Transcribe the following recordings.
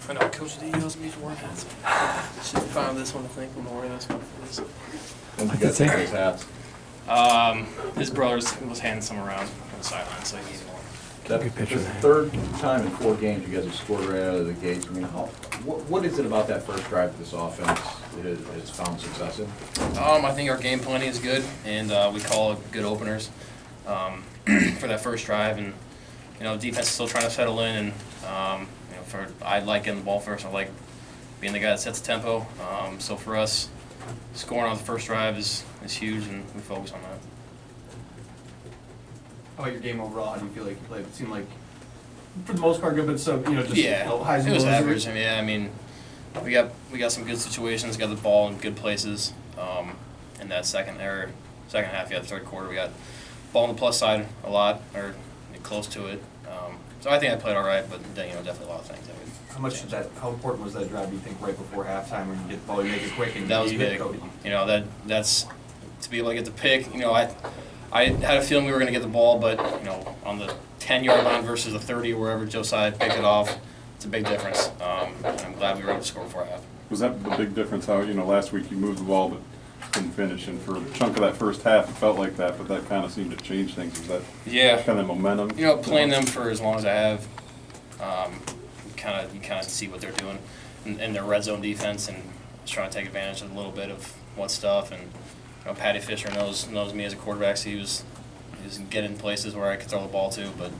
I know Coach D yells at me for wearing hats. Should be fine with this one, I think. I'm not wearing this one for this. When did you guys get his hats? His brother was handing some around on the sideline, so he needed one. That's the third time in 4 games you guys have scored right out of the gates. I mean, what is it about that first drive of this offense that has found success in? I think our game planning is good, and we call it good openers for that first drive. And defense is still trying to settle in, and I like getting the ball first. I like being the guy that sets the tempo. So for us, scoring on the first drive is huge, and we focus on that. How about your game overall? How do you feel like you played? It seemed like, for the most part, good, but so just highs and it was lows. average. I mean, we got some good situations. Got the ball in good places. In that second half, the third quarter, we got ball on the plus side a lot, or close to it. So I think I played all right, but definitely a lot of things. How important was that drive? Do you think right before halftime, when you get the ball, you make it quick and that was big. That's to be able to get the pick. I had a feeling we were going to get the ball, but on the 10-yard line versus the 30 or wherever Josiah picked it off, it's a big difference. I'm glad we were able to score before half. Was that the big difference? How last week you moved the ball but couldn't finish, and for a chunk of that first half it felt like that, but that kind of seemed to change things. Was that kind of momentum? Playing them for as long as I have, you kind of see what they're doing in their red zone defense, and trying to take advantage of a little bit of what stuff. And Patty Fisher knows me as a quarterback, so he was getting places where I could throw the ball to. But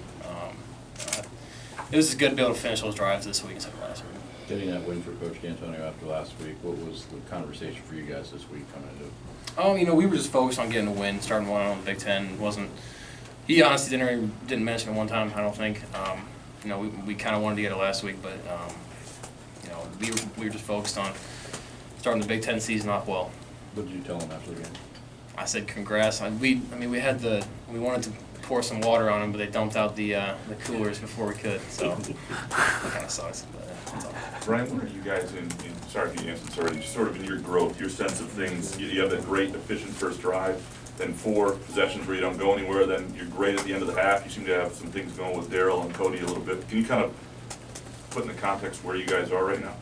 it was good to be able to finish those drives this week instead of last week. Getting that win for Coach D'Antonio after last week, what was the conversation for you guys this week coming into it? We were just focused on getting a win, starting 1-0 in the Big Ten. He honestly didn't mention it one time, I don't think. We kind of wanted to get it last week, but we were just focused on starting the Big Ten season off well. What did you tell him after the game? I said congrats. We wanted to pour some water on them, but they dumped out the coolers before we could, so it kind of sucks. But that's all. Brian, where are you guys in sorry if you answered this already, just sort of in your growth, your sense of things? You have that great, efficient first drive, then 4 possessions where you don't go anywhere, then you're great at the end of the half. You seem to have some things going with Darryl and Cody a little bit. Can you kind of put in the context where you guys are right now?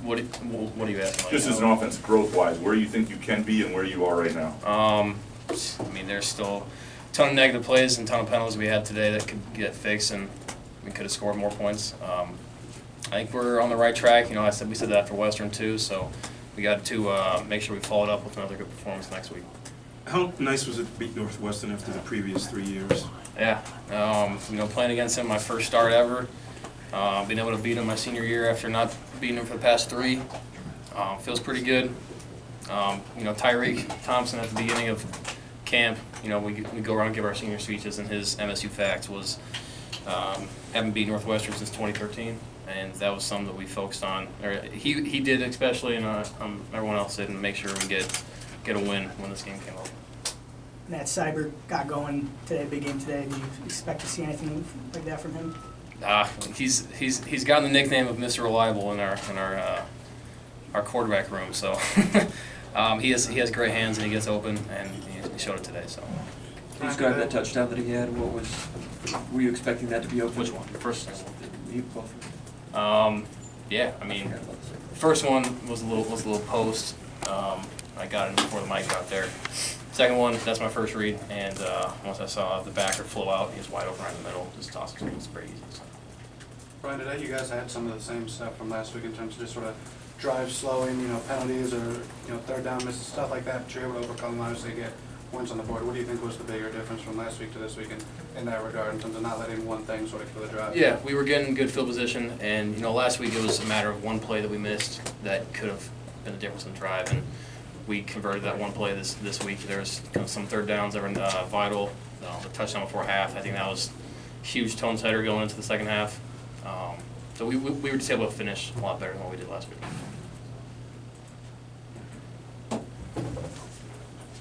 What are you asking? Just as an offense, growth-wise, where you think you can be and where you are right now? There's still a ton of negative plays and a ton of penalties we had today that could get fixed, and we could have scored more points. I think we're on the right track. We said that after Western too, so we got to make sure we followed up with another good performance next week. How nice was it to beat Northwestern after the previous 3 years? Yeah, playing against him, my first start ever. Being able to beat him my senior year after not beating him for the past 3 feels pretty good. Tyreek Thompson at the beginning of camp, we go around and give our senior speeches, and his MSU facts was haven't beat Northwestern since 2013, and that was something that we focused on. Or he did especially, and everyone else did, and make sure we get a win when this game came up. Matt Seibert got going today, big game today. Do you expect to see anything like that from him? He's gotten the nickname of Mr. Reliable in our quarterback room. So he has great hands, and he gets open, and he showed it today. So Can you describe that touchdown that he had? Were you expecting that to be open? Which one? The first Both. Yeah. First one was a little post. I got it before the mic got there. Second one, that's my first read, and once I saw the backer flow out, he was wide open right in the middle. Just tossed it to me. It's pretty easy. So. Brian, today you guys had some of the same stuff from last week in terms of just sort of drive slowing, penalties or third down misses, stuff like that. But you're able to overcome them, obviously get points on the board. What do you think was the bigger difference from last week to this week in that regard, in terms of not letting one thing sort of kill the drive? Yeah, we were getting good field position, and last week it was a matter of one play that we missed that could have been the difference in the drive, and we converted that one play this week. There's some third downs that were vital. The touchdown before half, I think that was a huge tone setter going into the second half. So we were just able to finish a lot better than what we did last week.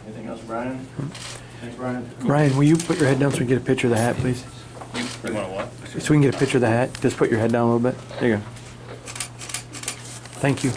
Anything else, Brian? Thanks, Brian. Ryan, will you put your head down so we can get a picture of the hat, please? You want to what? So we can get a picture of the hat. Just put your head down a little bit. There you go. Thank you.